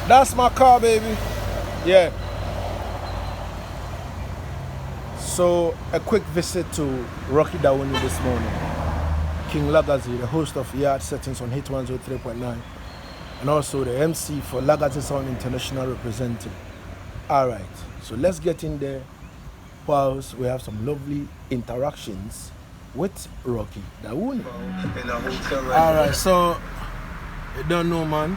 That's my car, baby. Yeah. So, a quick visit to Rocky Dawuni this morning. King Lagazi, the host of Yard Settings on Hit 103.9, and also the MC for Lagazi Sound International representative. Alright, so let's get in there whilst we have some lovely interactions with Rocky Dawuni. Alright, so you don't know, man.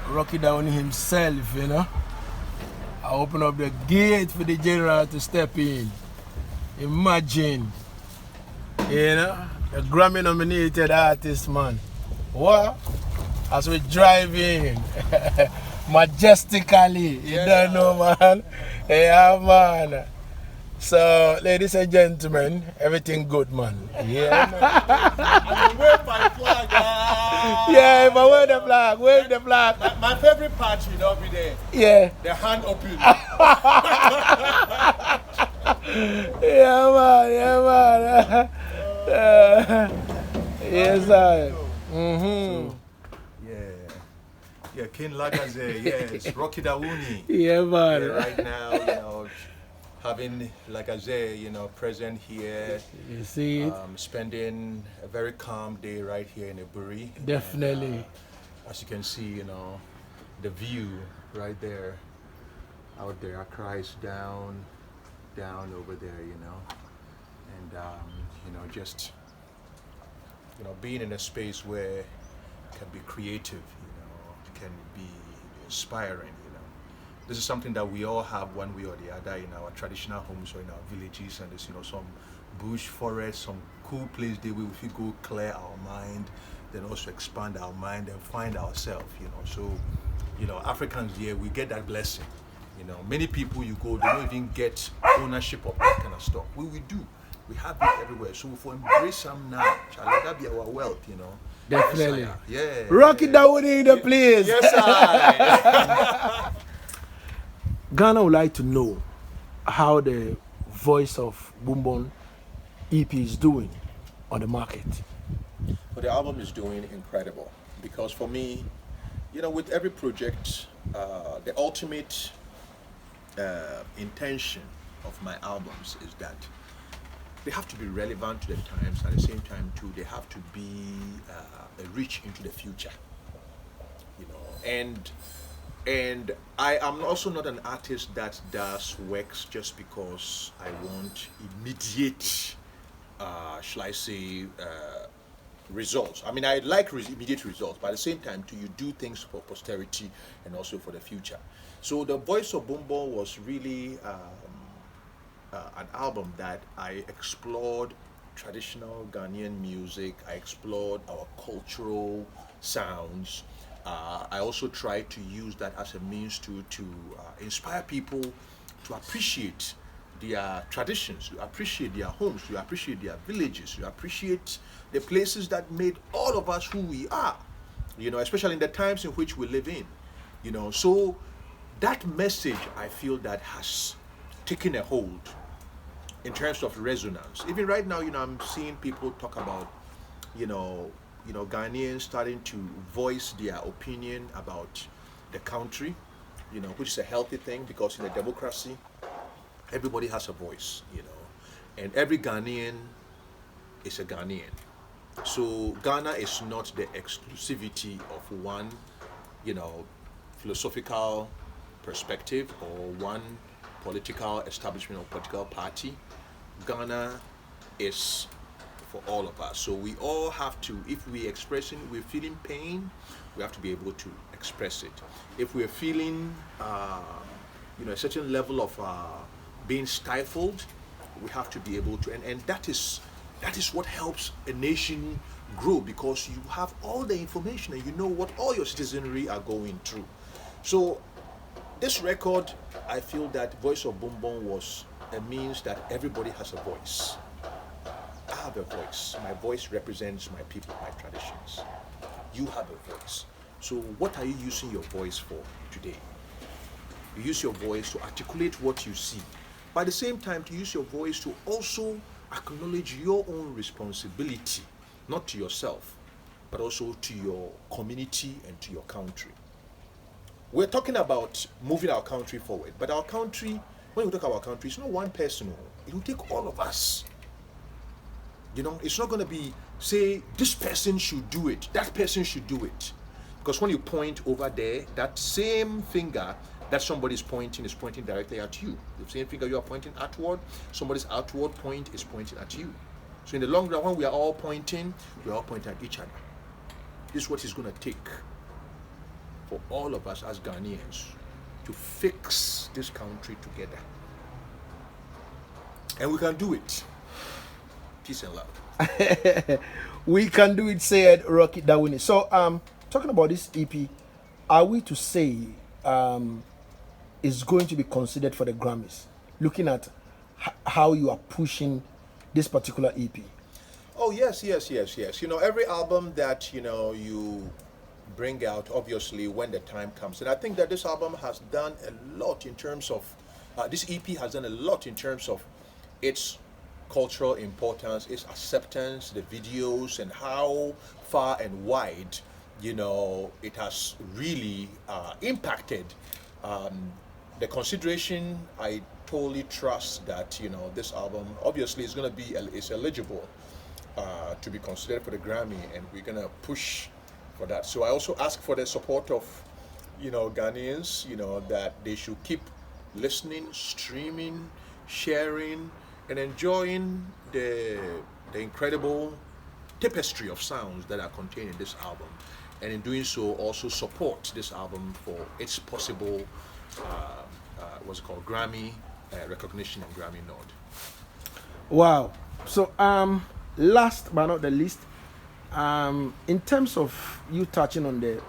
Rocky Dawuni himself, you know. I open up the gate for the general to step in. Imagine, you know, a Grammy nominated artist, man. What? As we drive in, majestically, you don't know, man. Yeah, man. So, ladies and gentlemen, everything good, man. Yeah, man. I wave my flag. Yeah, but wave the flag, wave the flag. My favorite part will not be there. Yeah. The hand open. Yeah, man, yeah, man. Yes, sir. Yeah, King Lagaze, yes, Rocky Dawuni. Yeah, man. Yeah, right now, having Lagaze, present here. You see it? Spending a very calm day right here in Eburi. Definitely. And, as you can see, the view right there, out there, Accra is down over there, and just being in a space where it can be creative, it can be inspiring, This is something that we all have one way or the other in our traditional homes or in our villages, and there's some bush forest, some cool place there where we go clear our mind, then also expand our mind and find ourselves, So, Africans here, we get that blessing. Many people you go, they don't even get ownership of that kind of stuff. We do. We have it everywhere. So for embrace them now, shall that be our wealth, Definitely. Yeah. Rocky Dawuni in the place. Yes, I. Ghana would like to know how the Voice of Bumbon EP is doing on the market. Well, the album is doing incredible because for me, with every project, the ultimate intention of my albums is that they have to be relevant to the times. At the same time, too, they have to be a reach into the future. And I am also not an artist that does works just because I want immediate, shall I say, results. I mean, I like immediate results, but at the same time, too, you do things for posterity and also for the future. So the Voice of Bumbon was really an album that I explored traditional Ghanaian music. I explored our cultural sounds. I also tried to use that as a means to inspire people to appreciate their traditions, to appreciate their homes, to appreciate their villages, to appreciate the places that made all of us who we are, especially in the times in which we live in, So that message, I feel, that has taken a hold in terms of resonance. Even right now, I'm seeing people talk about, Ghanaians starting to voice their opinion about the country, which is a healthy thing because in a democracy, everybody has a voice, and every Ghanaian is a Ghanaian. So Ghana is not the exclusivity of one, philosophical perspective or one political establishment or political party. Ghana is for all of us. So we all have to, if we're feeling pain, we have to be able to express it. If we're feeling, a certain level of being stifled, we have to be able to, and that is what helps a nation grow, because you have all the information and you know what all your citizenry are going through. So this record, I feel that Voice of Bumbon was a means that everybody has a voice. I have a voice. My voice represents my people, my traditions. You have a voice. So what are you using your voice for today? You use your voice to articulate what you see. But at the same time, to use your voice to also acknowledge your own responsibility, not to yourself, but also to your community and to your country. we're talking about moving our country forward. But our country, when we talk about our country, it's not one person. It will take all of us. It's not going to be, say, this person should do it, that person should do it. Because when you point over there, that same finger that somebody is pointing directly at you. The same finger you are pointing outward, somebody's outward point is pointing at you. So in the long run, when we are all pointing at each other. This is what it's going to take for all of us as Ghanaians to fix this country together. And we can do it. Peace and love. We can do it, said Rocky Dawuni. So, talking about this EP, are we to say it's going to be considered for the Grammys? Looking at how you are pushing this particular EP. Oh, yes. Every album that, you bring out, obviously, when the time comes. And I think that this album has done a lot in terms of, this EP has done a lot in terms of its cultural importance, its acceptance, the videos, and how far and wide, it has really impacted the consideration. I totally trust that, this album obviously is going to be, is eligible to be considered for the Grammy, and we're going to push for that. So I also ask for the support of, Ghanaians, that they should keep listening, streaming, sharing, and enjoying the incredible tapestry of sounds that are contained in this album. And in doing so, also support this album for its possible, what's it called, Grammy recognition and Grammy nod. Wow. So, last but not the least, in terms of you touching on the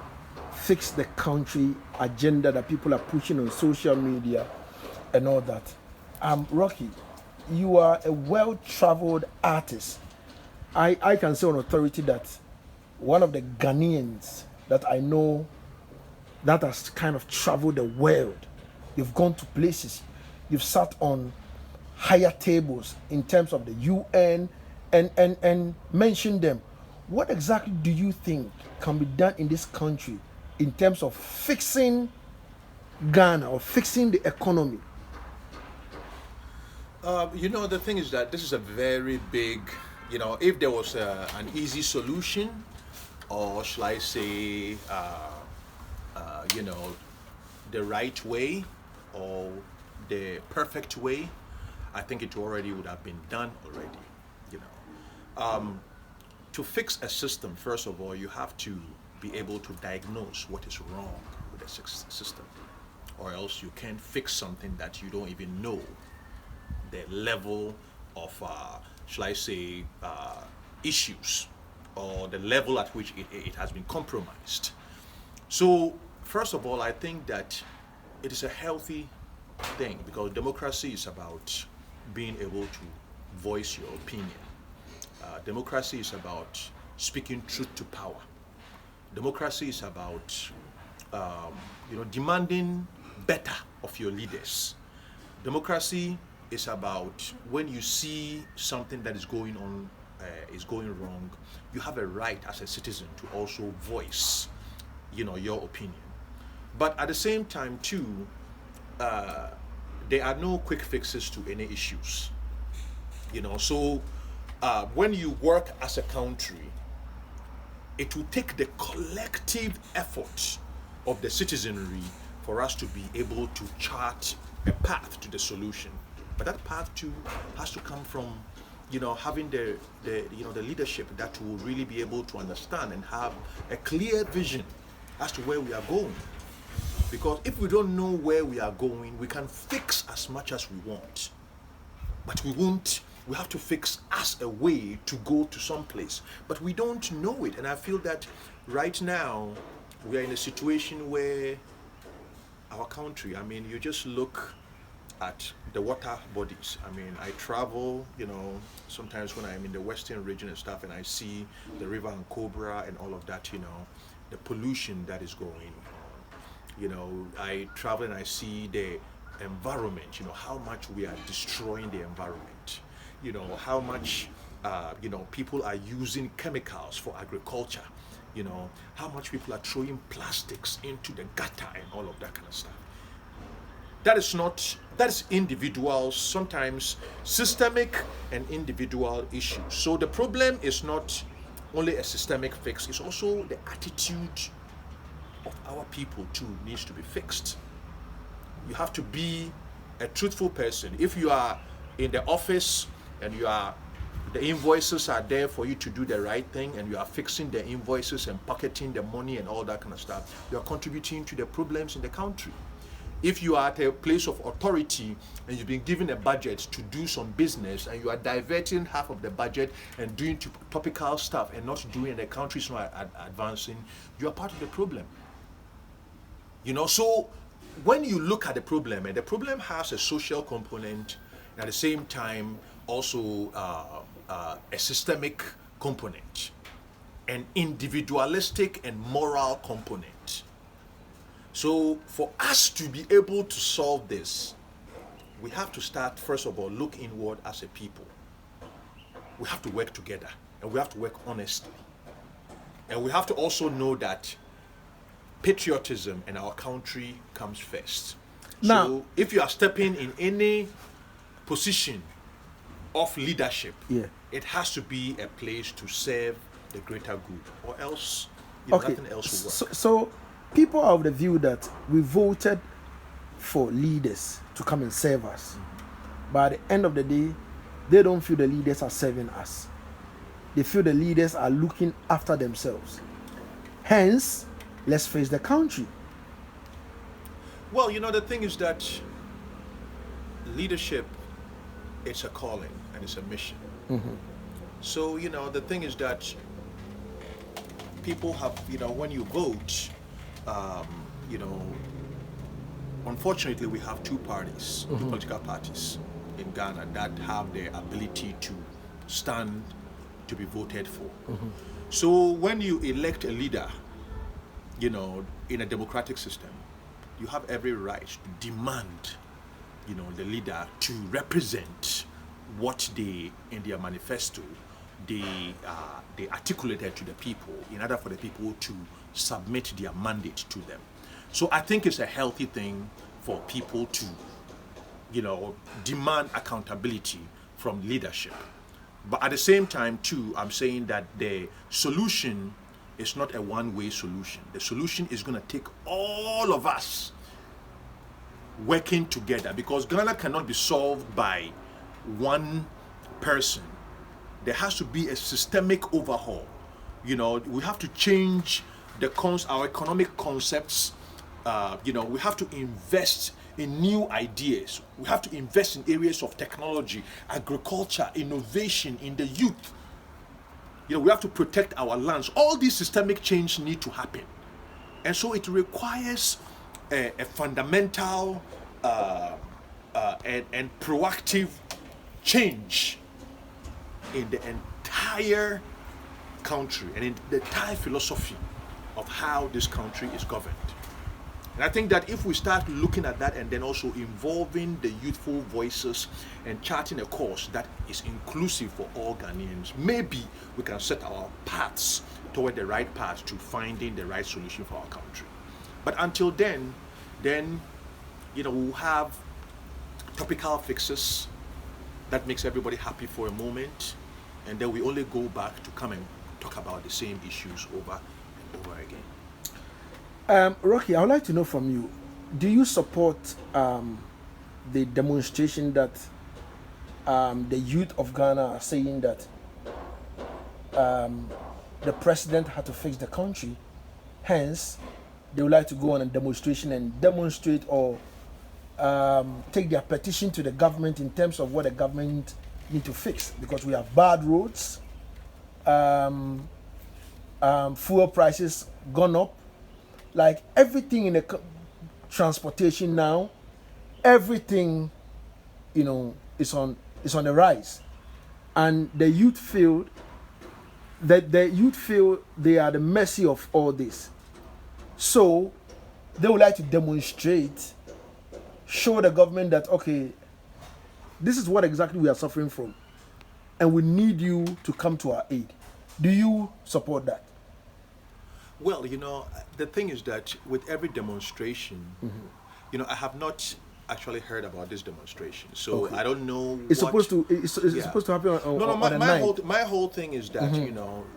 fix the country agenda that people are pushing on social media and all that, Rocky, you are a well-traveled artist. I can say on authority that one of the Ghanaians that I know that has kind of traveled the world. You've gone to places, you've sat on higher tables in terms of the UN and mentioned them. What exactly do you think can be done in this country in terms of fixing Ghana or fixing the economy? The thing is that this is a very big, if there was an easy solution, or shall I say, the right way or the perfect way, I think it already would have been done already. To fix a system, first of all, you have to be able to diagnose what is wrong with the system, or else you can't fix something that you don't even know the level of, shall I say, issues, or the level at which it has been compromised. So, first of all, I think that it is a healthy thing, because democracy is about being able to voice your opinion. Democracy is about speaking truth to power. Democracy is about, demanding better of your leaders. Democracy is about when you see something that is going on, is going wrong, you have a right as a citizen to also voice, your opinion. But at the same time, too, there are no quick fixes to any issues. So when you work as a country, it will take the collective effort of the citizenry for us to be able to chart a path to the solution. But that path too has to come from, having the leadership that will really be able to understand and have a clear vision as to where we are going. Because if we don't know where we are going, we can fix as much as we want, but we won't. We have to fix as a way to go to some place, but we don't know it. And I feel that right now we are in a situation where our country, you just look at the water bodies. I travel, sometimes when I'm in the western region and stuff, and I see the river and Cobra and all of that, the pollution that is going on. I travel and I see the environment, how much we are destroying the environment, how much people are using chemicals for agriculture, how much people are throwing plastics into the gutter and all of that kind of stuff. That is individuals, sometimes systemic and individual issues. So the problem is not only a systemic fix, it's also the attitude of our people too needs to be fixed. You have to be a truthful person. If you are in the office and the invoices are there for you to do the right thing, and you are fixing the invoices and pocketing the money and all that kind of stuff, you are contributing to the problems in the country. If you are at a place of authority and you've been given a budget to do some business, and you are diverting half of the budget and doing topical stuff and not doing, and the country is not advancing, you are part of the problem. So when you look at the problem, and the problem has a social component, and at the same time also a systemic component, an individualistic and moral component. So for us to be able to solve this, we have to start, first of all, look inward as a people. We have to work together, and we have to work honestly. And we have to also know that patriotism in our country comes first. Now, so if you are stepping in any position of leadership, it has to be a place to serve the greater good, or else nothing else will work. So people are of the view that we voted for leaders to come and serve us. But at the end of the day, they don't feel the leaders are serving us. They feel the leaders are looking after themselves. Hence, let's face the country. Well, the thing is that leadership, it's a calling and it's a mission. So, the thing is that people have, when you vote, unfortunately, we have two parties, two political parties in Ghana that have the ability to stand to be voted for. So when you elect a leader, in a democratic system, you have every right to demand, the leader to represent what they, in their manifesto, they articulated to the people in order for the people to submit their mandate to them. So I think it's a healthy thing for people to, demand accountability from leadership. But at the same time, too, I'm saying that the solution is not a one-way solution. The solution is going to take all of us working together, because Ghana cannot be solved by one person. There has to be a systemic overhaul. We have to change our economic concepts. We have to invest in new ideas. We have to invest in areas of technology, agriculture, innovation, in the youth. We have to protect our lands. All these systemic change need to happen. And so it requires a fundamental and proactive change in the entire country and in the entire philosophy of how this country is governed. And I think that if we start looking at that and then also involving the youthful voices and charting a course that is inclusive for all Ghanaians, maybe we can set our paths toward the right path to finding the right solution for our country. But until then, we'll have topical fixes that makes everybody happy for a moment, and then we only go back to come and talk about the same issues over and over again. Rocky, I would like to know from you, do you support the demonstration that the youth of Ghana are saying that the president had to fix the country, hence they would like to go on a demonstration and demonstrate or take their petition to the government in terms of what the government need to fix, because we have bad roads, fuel prices gone up, like everything in the transportation now, everything is on the rise, and the youth feel they are the mercy of all this. So they would like to demonstrate, show the government that, okay, this is what exactly we are suffering from. and we need you to come to our aid. Do you support that? Well, the thing is that with every demonstration, I have not actually heard about this demonstration, so Okay. I don't know. It's supposed to. It's Yeah. supposed to happen on, No, no. on My, the my 9th. whole my whole thing is that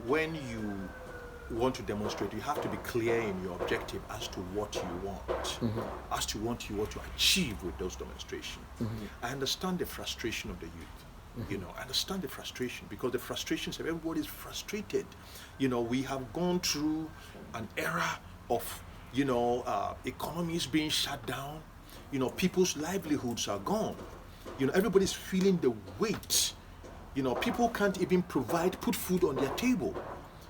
when you want to demonstrate, you have to be clear in your objective as to what you want, as to what you want to achieve with those demonstrations. I understand the frustration of the youth. I understand the frustration, because the frustrations of everybody is frustrated. We have gone through an era of economies being shut down. People's livelihoods are gone. Everybody's feeling the weight. People can't even put food on their table.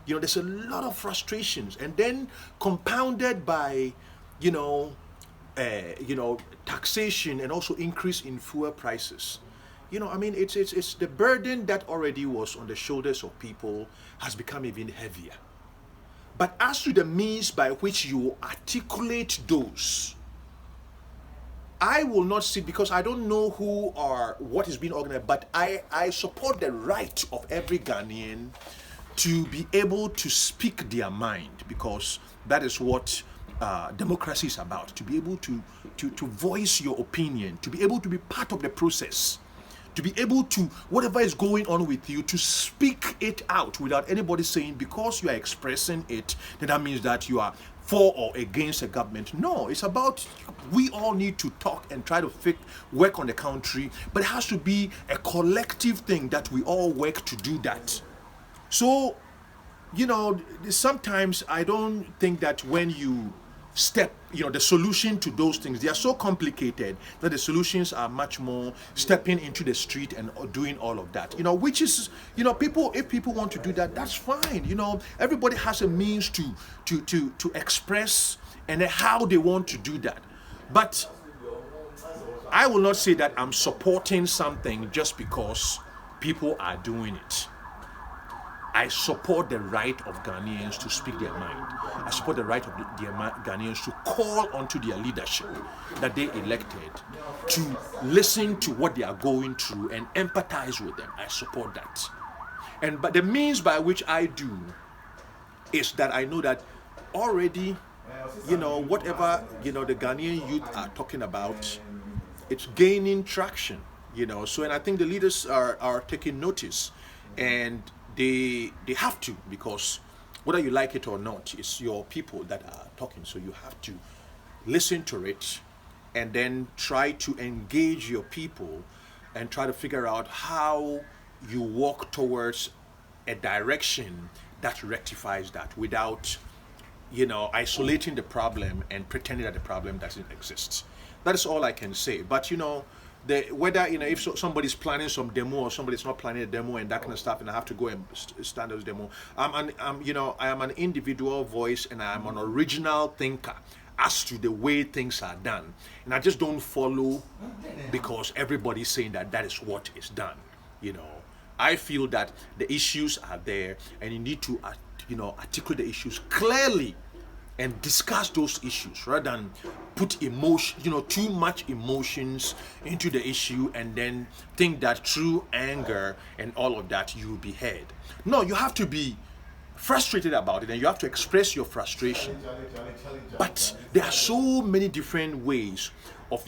There's a lot of frustrations, and then compounded by taxation and also increase in fuel prices. It's the burden that already was on the shoulders of people has become even heavier. But as to the means by which you articulate those, I will not sit, because I don't know who or what is being organized, but I support the right of every Ghanaian to be able to speak their mind, because that is what democracy is about, to be able to voice your opinion, to be able to be part of the process, to be able to, whatever is going on with you, to speak it out without anybody saying, because you are expressing it, then that means that you are for or against a government. No, it's about, we all need to talk and try to work on the country, but it has to be a collective thing that we all work to do that. So, sometimes I don't think that when you step, the solution to those things, they are so complicated that the solutions are much more stepping into the street and doing all of that. Which is, people, if people want to do that, that's fine. Everybody has a means to express and how they want to do that. But I will not say that I'm supporting something just because people are doing it. I support the right of Ghanaians to speak their mind. I support the right of the Ghanaians to call onto their leadership that they elected to listen to what they are going through and empathize with them. I support that. But the means by which I do is that I know that already, whatever, the Ghanaian youth are talking about, it's gaining traction, So, and I think the leaders are taking notice, and they have to, because whether you like it or not, it's your people that are talking, so you have to listen to it and then try to engage your people and try to figure out how you walk towards a direction that rectifies that without isolating the problem and pretending that the problem doesn't exist. That is all I can say. But whether if somebody's planning some demo or somebody's not planning a demo and that kind of stuff, and I have to go and stand those demo, I am an individual voice, and I am an original thinker as to the way things are done, and I just don't follow because everybody's saying that is what is done. I feel that the issues are there, and you need to articulate the issues clearly and discuss those issues rather than put emotion, too much emotions into the issue and then think that through anger and all of that you will be heard. No, you have to be frustrated about it and you have to express your frustration. But there are so many different ways of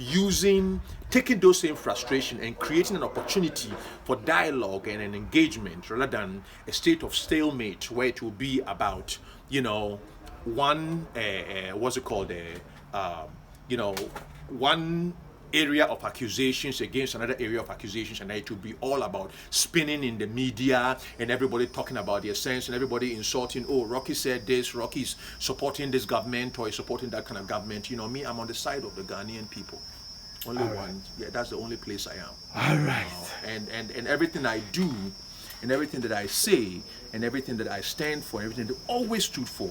taking those same frustration and creating an opportunity for dialogue and an engagement rather than a state of stalemate where it will be about, one one area of accusations against another area of accusations, and it will be all about spinning in the media and everybody talking about their sense and everybody insulting, oh, Rocky said this, Rocky's supporting this government or he's supporting that kind of government. Me, I'm on the side of the Ghanaian people. Only all one. Right. Yeah, that's the only place I am. All right. And everything I do and everything that I say and everything that I stand for and everything that I always stood for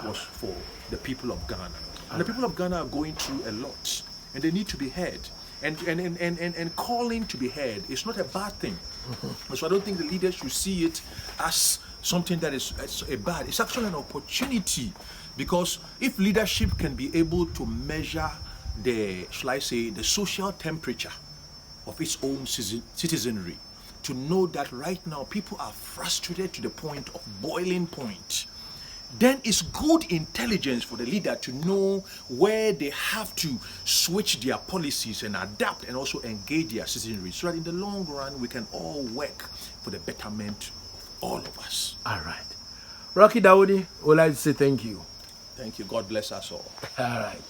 was for the people of Ghana. And the people of Ghana are going through a lot, and they need to be heard. And calling to be heard is not a bad thing. So I don't think the leaders should see it as something that is a bad. It's actually an opportunity, because if leadership can be able to measure the social temperature of its own citizenry, to know that right now people are frustrated to the point of boiling point, then it's good intelligence for the leader to know where they have to switch their policies and adapt and also engage their citizenry so that in the long run we can all work for the betterment of all of us. All right. Rocky Dawuni, would like to say thank you. Thank you. God bless us all. All right.